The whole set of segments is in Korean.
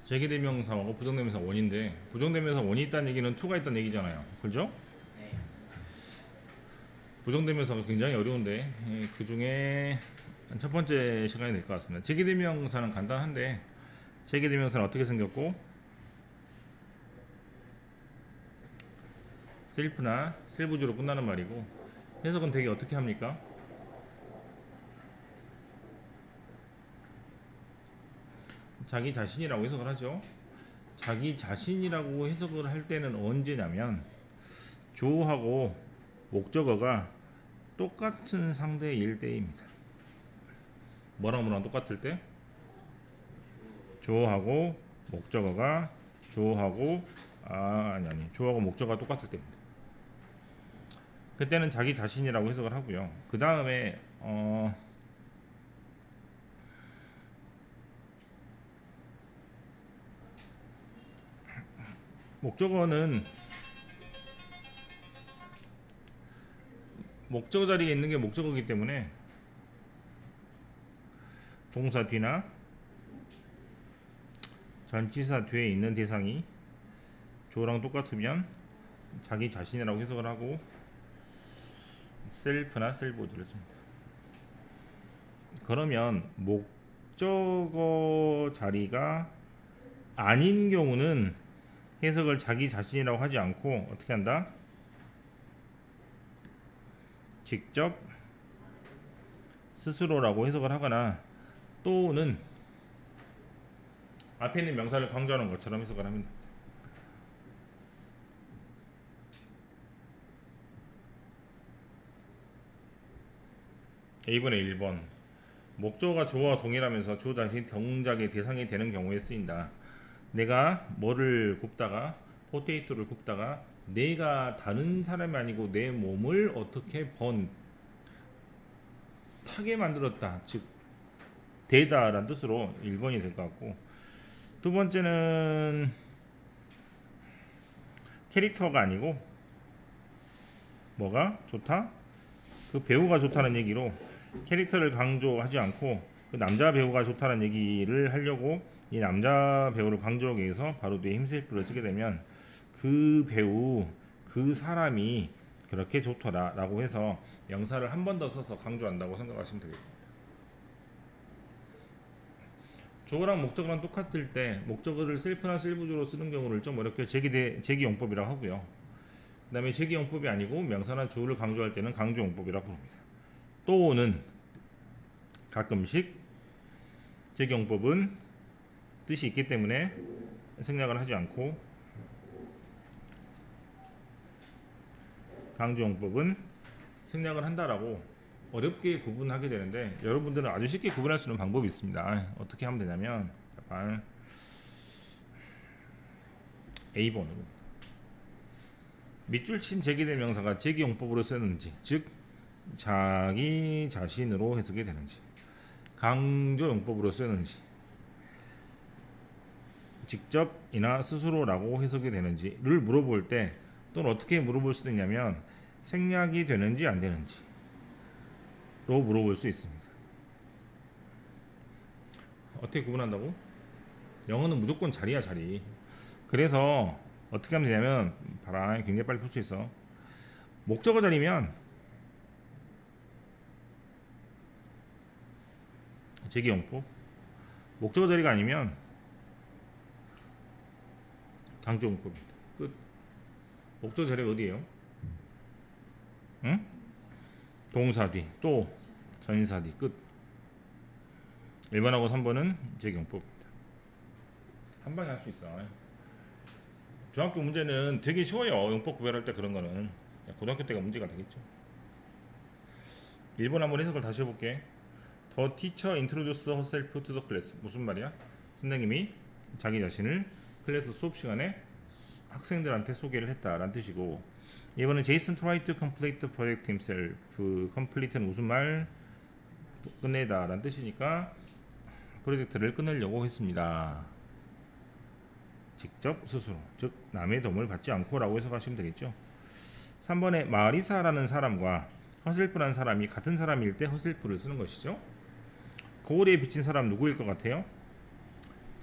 제기대명사하고 부정대명사 원인데 부정대명사 원이 있다는 얘기는 to가 있다는 얘기잖아요. 그죠? 네. 부정대명사가 굉장히 어려운데 그 중에 첫 번째 시간이 될 것 같습니다. 제기대명사는 간단한데 제기대명사는 어떻게 생겼고 셀프나 셀부주로 끝나는 말이고 해석은 되게 어떻게 합니까? 자기 자신이라고 해석을 하죠. 자기 자신이라고 해석을 할 때는 언제냐면 주어하고 목적어가 똑같은 상대일 때입니다. 뭐랑 똑같을 때? 주어하고 목적어가 주어하고 주어하고 목적어가 똑같을 때입니다. 그때는 자기 자신이라고 해석을 하고요. 그 다음에 목적어는 목적어 자리에 있는 게 목적어이기 때문에 동사 뒤나 전치사 뒤에 있는 대상이 주어랑 똑같으면 자기 자신이라고 해석을 하고 셀프나 셀보드를 씁니다. 그러면 목적어 자리가 아닌 경우는 해석을 자기 자신이라고 하지 않고 어떻게 한다? 직접 스스로라고 해석을 하거나 또는 앞에 있는 명사를 강조하는 것처럼 해석을 하면 됩니다. A번에 1번 목적어가 주어와 동일하면서 주어 자신 동작의 대상이 되는 경우에 쓰인다. 내가 뭐를 굽다가 포테이토를 굽다가 내가 다른 사람이 아니고 내 몸을 어떻게 타게 만들었다. 즉 되다라는 뜻으로 1번이 될 것 같고 두 번째는 캐릭터가 아니고 뭐가 좋다? 그 배우가 좋다는 얘기로 캐릭터를 강조하지 않고 그 남자 배우가 좋다는 얘기를 하려고 이 남자 배우를 강조하기 위해서 바로 뒤에 힘셀프를 쓰게 되면 그 배우 그 사람이 그렇게 좋더라 라고 해서 명사를 한 번 더 써서 강조한다고 생각하시면 되겠습니다. 주어랑 목적어랑 똑같을 때 목적어를 셀프나 셀부주로 쓰는 경우를 좀 어렵게 제기용법이라고 하고요. 그 다음에 제기용법이 아니고 명사나 주어를 강조할 때는 강조용법이라고 부릅니다. 또는 가끔씩 제기용법은 뜻이 있기 때문에 생략을 하지 않고 강조용법은 생략을 한다라고 어렵게 구분하게 되는데 여러분들은 아주 쉽게 구분할 수 있는 방법이 있습니다. 어떻게 하면 되냐면 A번으로 밑줄 친 제기대명사가 제기용법으로 쓰는지 즉 자기 자신으로 해석이 되는지 강조용법으로 쓰는지 직접이나 스스로라고 해석이 되는지를 물어볼 때 또는 어떻게 물어볼 수도 있냐면 생략이 되는지 안 되는지로 물어볼 수 있습니다. 어떻게 구분한다고? 영어는 무조건 자리야 자리. 그래서 어떻게 하면 되냐면 굉장히 빨리 풀 수 있어. 목적어 자리면 제기용법, 목적어 자리가 아니면 강조용법입니다. 끝. 목적어 자리가 어디예요? 응? 동사 뒤, 또 전사 뒤, 끝. 1번하고 3번은 제기용법입니다. 한 방에 할 수 있어. 중학교 문제는 되게 쉬워요. 용법 구별할 때 그런 거는 고등학교 때가 문제가 되겠죠. 1번 한번 해석을 다시 해볼게. The teacher introduced herself to the class. 무슨 말이야? 선생님이 자기 자신을 클래스 수업 시간에 학생들한테 소개를 했다라는 뜻이고, 이번엔 Jason tried to complete the project himself. complete는 무슨 말? 끝내다라는 뜻이니까 프로젝트를 끝내려고 했습니다. 직접 스스로, 즉 남의 도움을 받지 않고라고 해석하시면 되겠죠. 3번에 마리사라는 사람과 허셀프라는 사람이 같은 사람일 때 허셀프를 쓰는 것이죠. 거울에 비친 사람 누구일 것 같아요?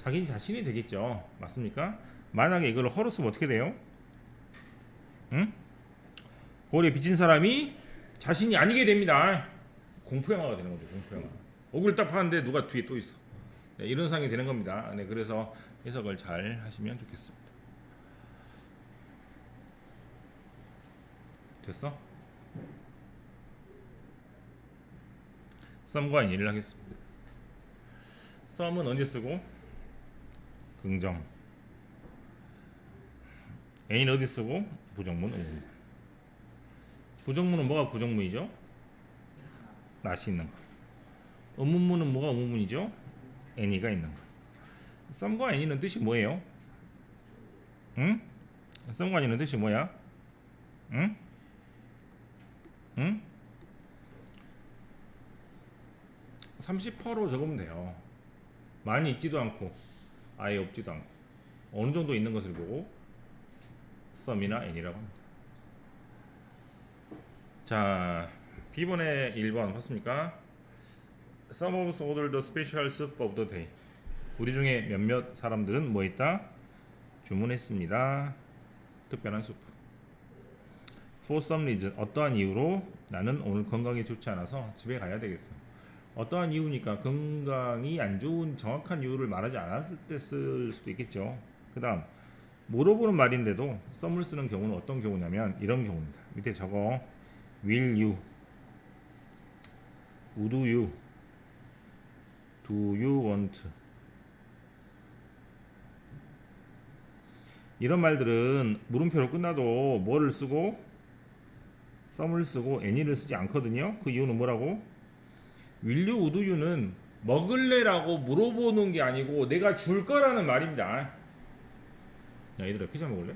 자기 자신이 되겠죠. 맞습니까? 만약에 이걸 허로 쓰면 어떻게 돼요? 응? 거울에 비친 사람이 자신이 아니게 됩니다. 공포영화가 되는 거죠. 공포영화. 얼굴 딱 봤는데 누가 뒤에 또 있어. 네, 이런 상황이 되는 겁니다. 네, 그래서 해석을 잘 하시면 좋겠습니다. 됐어? 썸과 인일을 하겠습니다. 썸은 언제 쓰고? 긍정. 애인 어디 쓰고? 부정문, 의문문. 부정문은 뭐가 부정문이죠? 낫이 있는 거. 의문문은 뭐가 의문문이죠? 애니가 있는 거. 썸과 애니는 뜻이 뭐예요? 응? 썸과 애니는 뜻이 뭐야? 응? 응? 30%로 적으면 돼요. 많이 있지도 않고 아예 없지도 않고 어느 정도 있는 것을 보고 썸이나 애니라고 합니다. 자, B번에 1번 봤습니까? Some of us ordered the special soup of the day. 우리 중에 몇몇 사람들은 뭐 있다? 주문했습니다. 특별한 수프. For some reason, 어떠한 이유로 나는 오늘 건강이 좋지 않아서 집에 가야 되겠어. 어떠한 이유니까 건강이 안 좋은 정확한 이유를 말하지 않았을 때 쓸 수도 있겠죠. 그 다음 물어보는 말인데도 some을 쓰는 경우는 어떤 경우냐면 이런 경우입니다. 밑에 적어 will you, would you, do you want 이런 말들은 물음표로 끝나도 뭐를 쓰고 some을 쓰고 any를 쓰지 않거든요. 그 이유는 뭐라고? will you, would you는 먹을래라고 물어보는 게 아니고 내가 줄 거라는 말입니다. 야, 얘들아 피자 먹을래?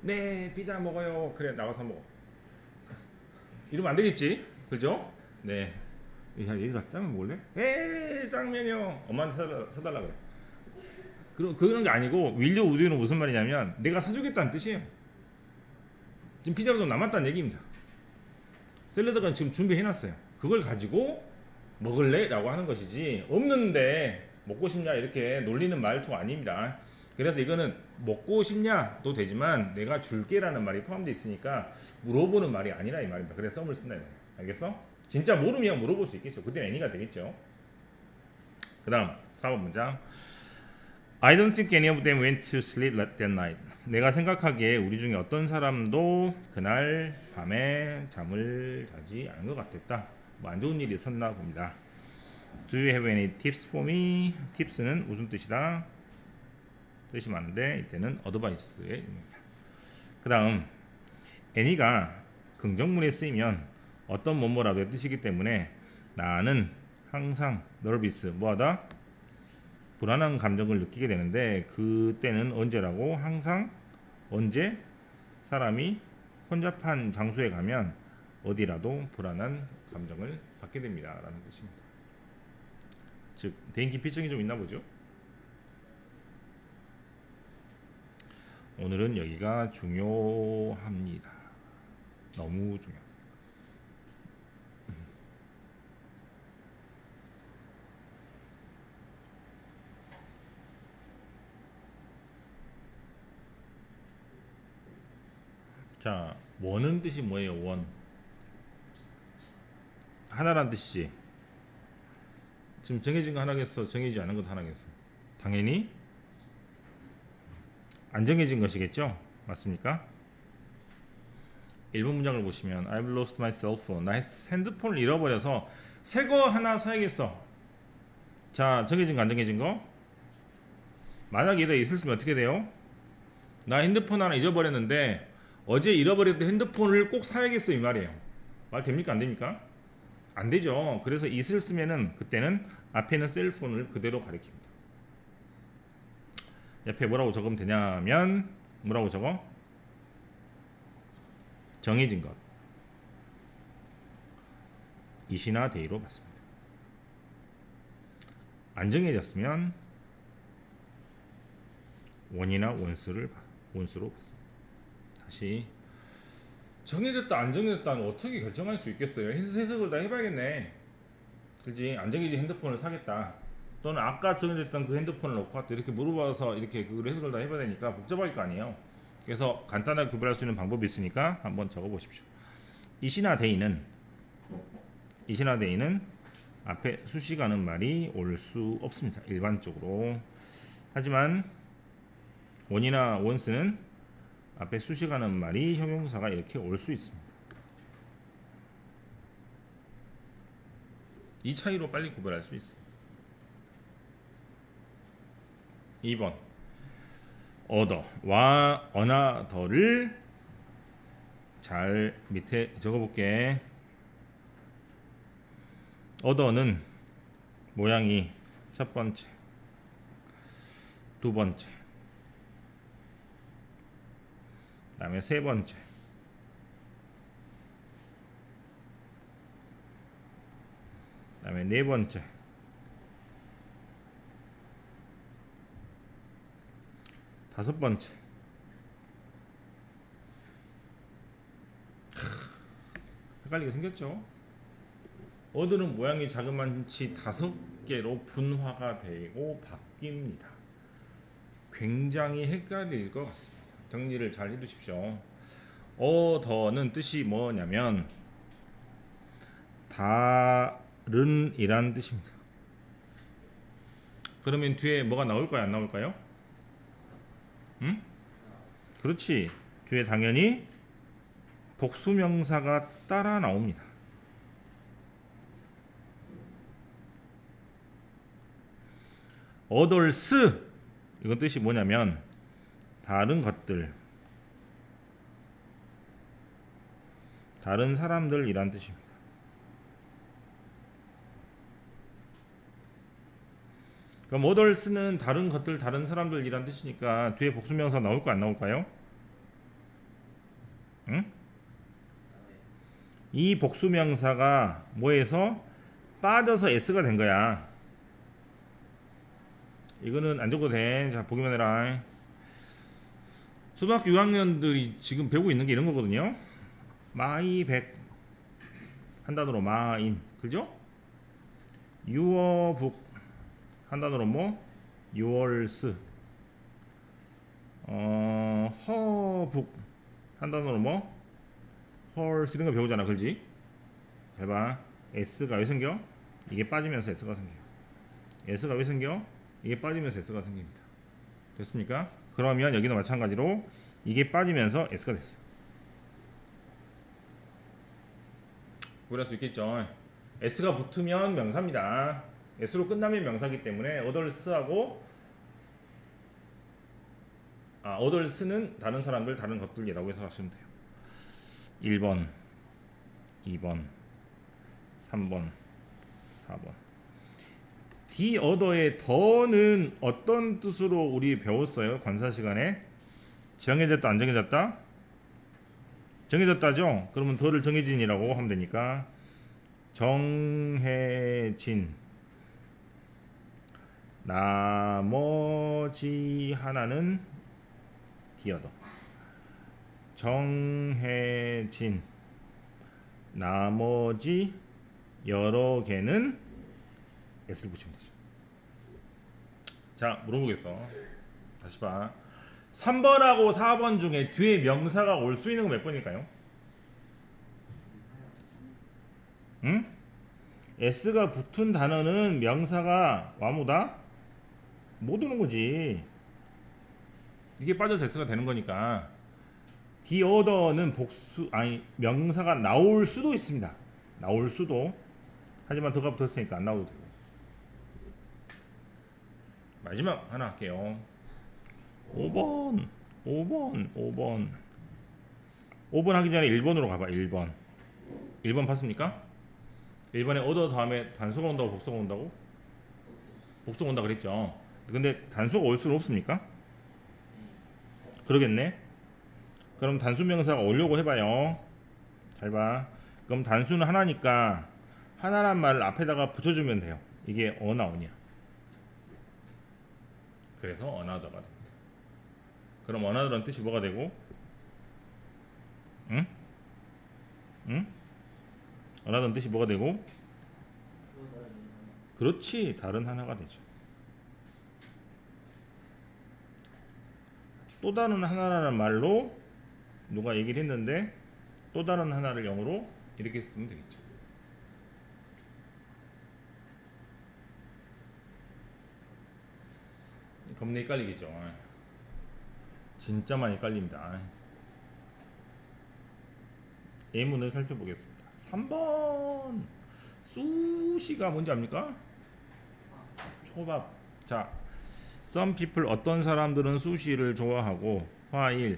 네, 피자 먹어요. 그래, 나가서 먹어. 이러면 안 되겠지? 그죠? 네. 야, 얘들아 짜면 먹을래? 에, 짱면이요. 엄마한테 사달라 그래. 그런 게 아니고 will you, would you는 무슨 말이냐면 내가 사주겠다는 뜻이에요. 지금 피자가 좀 남았다는 얘기입니다. 샐러드가 지금 준비해놨어요. 그걸 가지고 먹을래? 라고 하는 것이지 없는데 먹고 싶냐 이렇게 놀리는 말투가 아닙니다. 그래서 이거는 먹고 싶냐도 되지만 내가 줄게 라는 말이 포함되어 있으니까 물어보는 말이 아니라 이 말입니다. 그래서 썸을 쓴다 이 말이야. 알겠어? 진짜 모르면 물어볼 수 있겠죠. 그때는 애니가 되겠죠. 그 다음 4번 문장 I don't think any of them went to sleep that night. 내가 생각하기에 우리 중에 어떤 사람도 그날 밤에 잠을 자지 않은 것 같았다. 뭐 안 좋은 일이 있었나 봅니다. Do you have any tips for me? tips는 무슨 뜻이다? 뜻이 많은데 이때는 어드바이스의 의미입니다. 그 다음 any가 긍정문에 쓰이면 어떤 뭐뭐라도의 뜻이기 때문에 나는 항상 nervous 뭐하다? 불안한 감정을 느끼게 되는데 그때는 언제라고? 항상 언제? 사람이 혼잡한 장소에 가면 어디라도 불안한 감정을 받게 됩니다 라는 뜻입니다. 즉 대인 기피증이 좀 있나 보죠. 오늘은 여기가 중요합니다. 너무 중요합니다. 자, 원은 뜻이 뭐예요? 원 하나란 뜻이지. 지금 정해진 거 하나겠어? 정해지지 않은 것 하나겠어? 당연히 안 정해진 것이겠죠? 맞습니까? 1번 문장을 보시면 I've lost my cell phone. 나 핸드폰을 잃어버려서 새 거 하나 사야겠어. 자, 정해진 거 안 정해진 거? 만약에 얘가 있었으면 어떻게 돼요? 나 핸드폰 하나 잊어버렸는데 어제 잃어버렸던 핸드폰을 꼭 사야겠어 이 말이에요. 말 됩니까? 안 됩니까? 안 되죠. 그래서 it을 쓰면은 그때는 앞에는 셀폰을 그대로 가리킵니다. 옆에 뭐라고 적으면 되냐면 뭐라고 적어? 정해진 것 it이나 they로 받습니다. 안 정해졌으면 원이나 원수로 받습니다. 다시 정해졌다 안 정해졌다는 어떻게 결정할 수 있겠어요? 해석을 다 해봐야겠네. 그렇지? 안 정해진 핸드폰을 사겠다. 또는 아까 정해졌던 그 핸드폰을 놓고 왔다 이렇게 물어봐서 이렇게 그걸 해석을 다 해봐야 되니까 복잡할 거 아니에요. 그래서 간단하게 구별할 수 있는 방법이 있으니까 한번 적어보십시오. 이시나 데이는 앞에 수식하는 말이 올 수 없습니다. 일반적으로. 하지만 원이나 원스는 앞에 수식하는 말이 형용사가 이렇게 올 수 있습니다. 이 차이로 빨리 구별할 수 있어요. 2번 other와 another를 잘 밑에 적어볼게. other는 모양이 첫 번째, 두 번째, 그 다음에 세 번째, 그 다음에 네 번째, 다섯 번째. 헷갈리게 생겼죠? 어들은 모양이 자그마치 5개로 분화가 되고 바뀝니다. 굉장히 헷갈릴 것 같습니다. 정리를 잘 해두십시오. 어더는 뜻이 뭐냐면 다른 이란 뜻입니다. 그러면 뒤에 뭐가 나올까요? 안 나올까요? 응? 그렇지. 뒤에 당연히 복수명사가 따라 나옵니다. others 이건 뜻이 뭐냐면 다른 것들, 다른 사람들이란 뜻입니다. 그럼 others는 다른 것들, 다른 사람들이란 뜻이니까 뒤에 복수명사 나올까 안 나올까요? 응? 이 복수명사가 뭐에서 빠져서 s가 된 거야. 이거는 안 적어도 돼. 자, 보기만 해라. 초등학교 6학년들이 지금 배우고 있는 게 이런 거거든요. 마이 백 한 단어로 마인, 그죠? 유어 북 한 단어로 뭐? yours. 허북 한 단어로 뭐? hers 이런 거 배우잖아, 그렇지? 잘 봐. s가 왜 생겨? 이게 빠지면서 s가 생겨. s가 왜 생겨? 이게 빠지면서 s가 생깁니다. 됐습니까? 그러면 여기도 마찬가지로 이게 빠지면서 s가 됐어요. 구별할 수 있겠죠. s가 붙으면 명사입니다. s로 끝나면 명사기 때문에 others하고 others는 다른 사람들, 다른 것들이라고 해석하시면 돼요. 1번, 2번, 3번, 4번. the other의 더는 어떤 뜻으로 우리 배웠어요? 관사 시간에 정해졌다, 안 정해졌다? 정해졌다죠? 그러면 더를 정해진이라고 하면 되니까 정해진 나머지 하나는 the other. 정해진 나머지 여러 개는 s를 붙이면 되죠. 자, 물어보겠어. 다시 봐. 3번하고 4번 중에 뒤에 명사가 올 수 있는 거 몇 번일까요? 응? s가 붙은 단어는 명사가 와무다? 못 오는 거지. 이게 빠져서 s가 되는 거니까. the other는 명사가 나올 수도 있습니다. 나올 수도. 하지만 더가 붙었으니까 안 나오도 되고. 마지막 하나 할게요. 5번 하기 전에 1번으로 가봐. 1번 봤습니까? 1번에 order 다음에 단수가 온다고 복수가 온다고? 복수가 온다 그랬죠. 근데 단수가 올 수는 없습니까? 그러겠네. 그럼 단수 명사가 오려고 해봐요. 잘 봐. 그럼 단수는 하나니까 하나란 말을 앞에다가 붙여주면 돼요. 이게 어나오냐. 그래서 another가 됩니다. 그럼 another는 뜻이 뭐가 되고? 응? another는 뜻이 뭐가 되고? 그렇지, 다른 하나가 되죠. 또 다른 하나라는 말로 누가 얘기를 했는데 또 다른 하나를 영어로 이렇게 쓰면 되겠죠. 겁나 헷갈리겠죠. 진짜 많이 헷갈립니다. 예문을 살펴보겠습니다. 3번 수시가 뭔지 압니까? 초밥. 자, some people 어떤 사람들은 수시를 좋아하고 while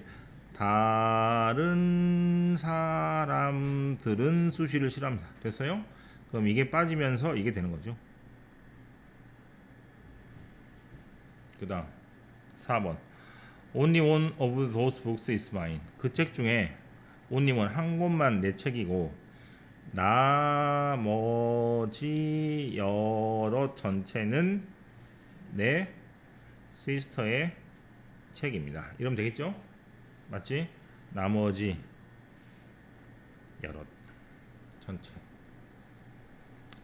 다른 사람들은 수시를 싫어합니다. 됐어요? 그럼 이게 빠지면서 이게 되는 거죠. 그 다음 4번 Only one of those books is mine. 그 책 중에 only one 한 권만 내 책이고 나머지 여러 전체는 내 시스터의 책입니다. 이러면 되겠죠? 맞지? 나머지 여러 전체.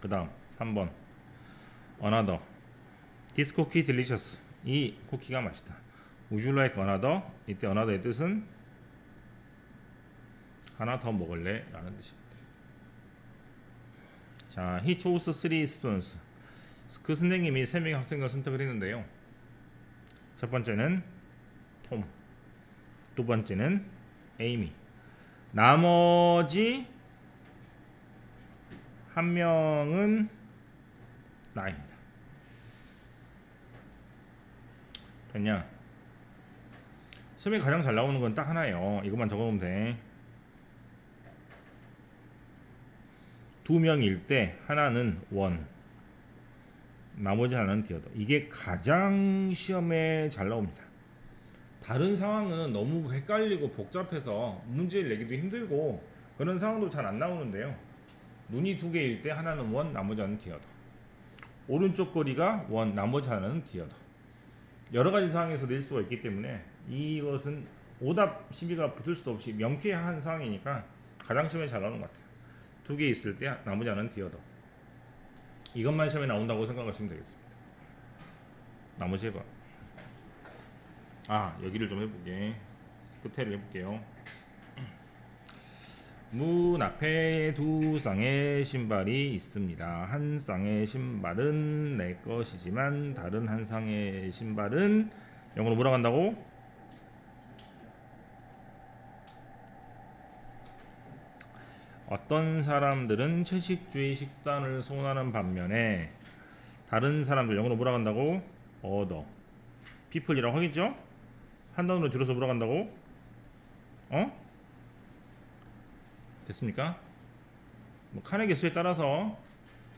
그 다음 3번 another This cookie delicious. 이 쿠키가 맛있다. Would you like another? 이때 another의 뜻은 하나 더 먹을래? 라는 뜻입니다. 자, he chose 3 students. 그 선생님이 3명의 학생을 선택을 했는데요. 첫 번째는 톰, 두 번째는 에이미, 나머지 한 명은 나입니다. 됐냐? 시험에 가장 잘 나오는 건 딱 하나예요. 이것만 적어놓으면 돼. 두 명일 때 하나는 원, 나머지 하나는 디어더. 이게 가장 시험에 잘 나옵니다. 다른 상황은 너무 헷갈리고 복잡해서 문제를 내기도 힘들고 그런 상황도 잘 안 나오는데요. 눈이 두 개일 때 하나는 원, 나머지 하나는 디어더. 오른쪽 거리가 원, 나머지 하나는 디어더. 여러 가지 상황에서 낼 수가 있기 때문에 이것은 오답 시비가 붙을 수도 없이 명쾌한 상황이니까 가장 시험에 잘 나오는 것 같아요. 두 개 있을 때 나머지 하나는 디어더. 이것만 시험에 나온다고 생각하시면 되겠습니다. 나머지 해봐. 여기를 좀 해보게. 끝에를 해볼게요. 문 앞에 두 쌍의 신발이 있습니다. 한 쌍의 신발은 내 것이지만 다른 한 쌍의 신발은 영어로 뭐라고 한다고? 어떤 사람들은 채식주의 식단을 선호하는 반면에 다른 사람들 영어로 뭐라고 한다고? other people이라고 하겠죠? 한 단어로 줄여서 뭐라고 한다고? 됐습니까? 뭐 칸의 개수에 따라서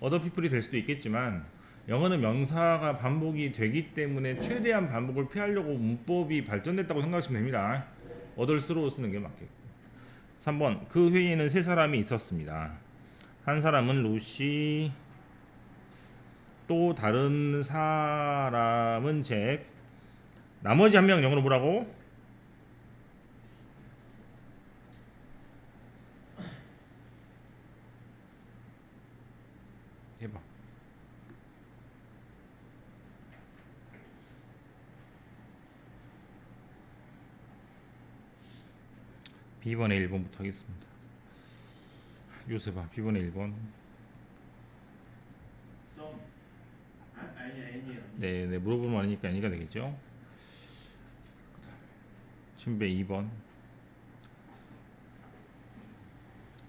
other people이 될 수도 있겠지만 영어는 명사가 반복이 되기 때문에 최대한 반복을 피하려고 문법이 발전됐다고 생각하시면 됩니다. other스로 쓰는 게 맞겠고. 3번 그 회의에는 세 사람이 있었습니다. 한 사람은 루시, 또 다른 사람은 잭, 나머지 한 명 영어로 뭐라고? 해봐. B번에 1번부터 하겠습니다. 요셉아, B번에 1번. 네, 물어보면 아니니까 아니가 되겠죠. 신배 2번.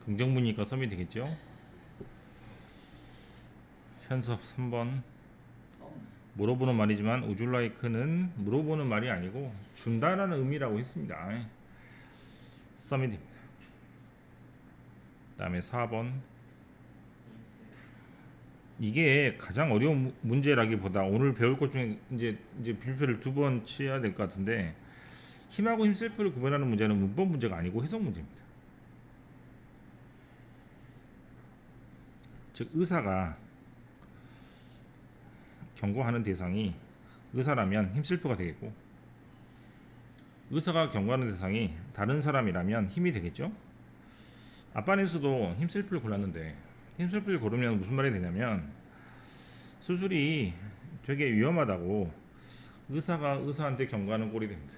긍정문이니까 썸이 되겠죠. 현섭 3번. 물어보는 말이지만 would you like는 물어보는 말이 아니고 준다라는 의미라고 했습니다. 썸이 됩니다. 그 다음에 4번. 이게 가장 어려운 문제라기보다 오늘 배울 것 중에 이제 빌표를 2번 치야 될 것 같은데, 힘하고 힘셀프를 구별하는 문제는 문법 문제가 아니고 해석 문제입니다. 즉 의사가 경고하는 대상이 의사라면 힘셀프가 되겠고, 의사가 경고하는 대상이 다른 사람이라면 힘이 되겠죠. 아빠네서도 힘셀프를 골랐는데 힘셀프를 고르면 무슨 말이 되냐면 수술이 되게 위험하다고 의사가 의사한테 경고하는 꼴이 됩니다.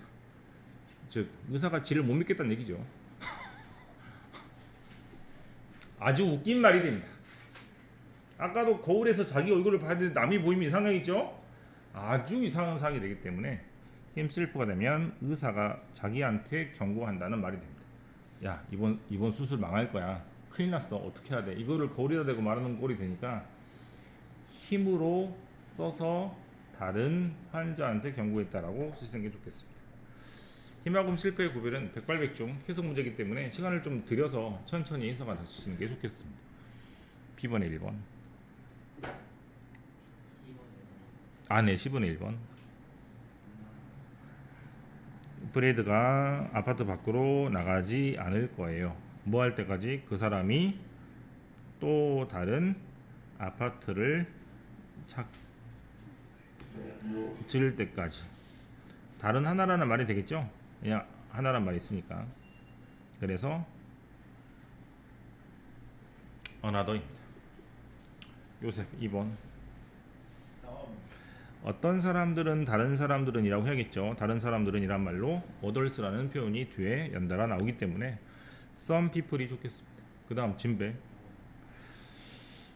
즉 의사가 지를 못 믿겠다는 얘기죠. 아주 웃긴 말이 됩니다. 아까도 거울에서 자기 얼굴을 봐야 되는데 남이 보이면 이상하겠죠? 아주 이상한 상황이 되기 때문에 힘슬프가 되면 의사가 자기한테 경고한다는 말이 됩니다. 야, 이번 수술 망할 거야. 큰일 났어. 어떻게 해야 돼? 이거를 거울에다 대고 말하는 꼴이 되니까 힘으로 써서 다른 환자한테 경고했다라고 쓰시는 게 좋겠습니다. 힘하금 실패의 구별은 백발백중 해석 문제이기 때문에 시간을 좀 들여서 천천히 해석을 하시는 게 좋겠습니다. B번에 1번. 네, 10번에 1번. 브레이드가 아파트 밖으로 나가지 않을 거예요. 뭐 할 때까지? 그 사람이 또 다른 아파트를 지을 때까지. 다른 하나라는 말이 되겠죠? 그냥 하나란 말이 있으니까. 그래서 another입니다. 요셉 2번. 어떤 사람들은 다른 사람들은 이라고 해야겠죠. 다른 사람들은 이란 말로 others라는 표현이 뒤에 연달아 나오기 때문에 some people이 좋겠습니다. 그 다음 진배.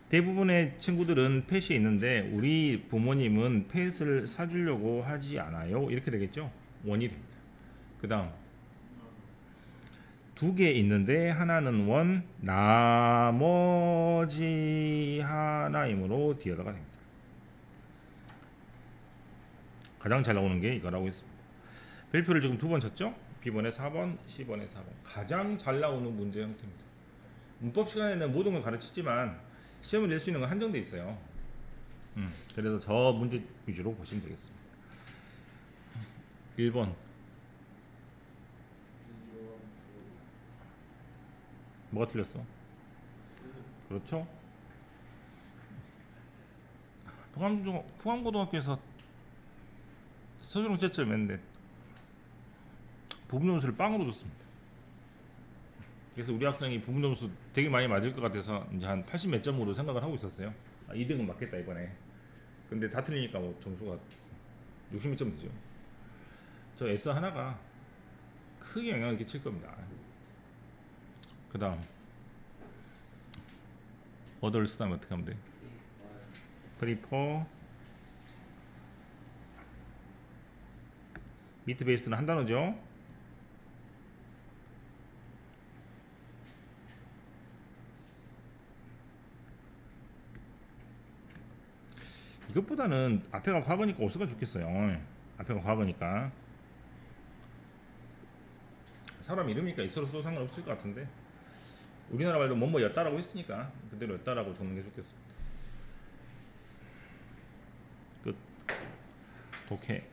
대부분의 친구들은 펫이 있는데 우리 부모님은 펫을 사주려고 하지 않아요. 이렇게 되겠죠. 원이 됩니다. 그 다음 두 개 있는데 하나는 원, 나머지 하나이므로 뒤에다가 됩니다. 가장 잘 나오는 게 이거라고 했습니다. 별표를 지금 두 번 쳤죠? B번에 4번, C번에 4번. 가장 잘 나오는 문제 형태입니다. 문법 시간에는 모든 걸 가르치지만 시험을 낼 수 있는 건 한정돼 있어요. 그래서 저 문제 위주로 보시면 되겠습니다. 1번. 뭐가 틀렸어? 그렇죠? 포항고등학교에서 서술형 채점했는데 부분 점수를 빵으로 줬습니다. 그래서 우리 학생이 부분 점수 되게 많이 맞을 것 같아서 이제 한 80 몇 점으로 생각을 하고 있었어요. 2등은 맞겠다 이번에. 근데 다 틀리니까 뭐 점수가 60 몇 점 되죠. 저 S 하나가 크게 영향을 끼칠 겁니다. 그 다음 others 다음에 어떻게 하면 돼? prefer meat based는 한 단어죠. 이것보다는 앞에가 과거니까 올수가 좋겠어요. 앞에가 과거니까. 사람 이름이니까 있어도 상관없을 것 같은데 우리나라 말도 뭐였다라고 했으니까 그대로 였다라고 적는 게 좋겠습니다. 끝. 독해.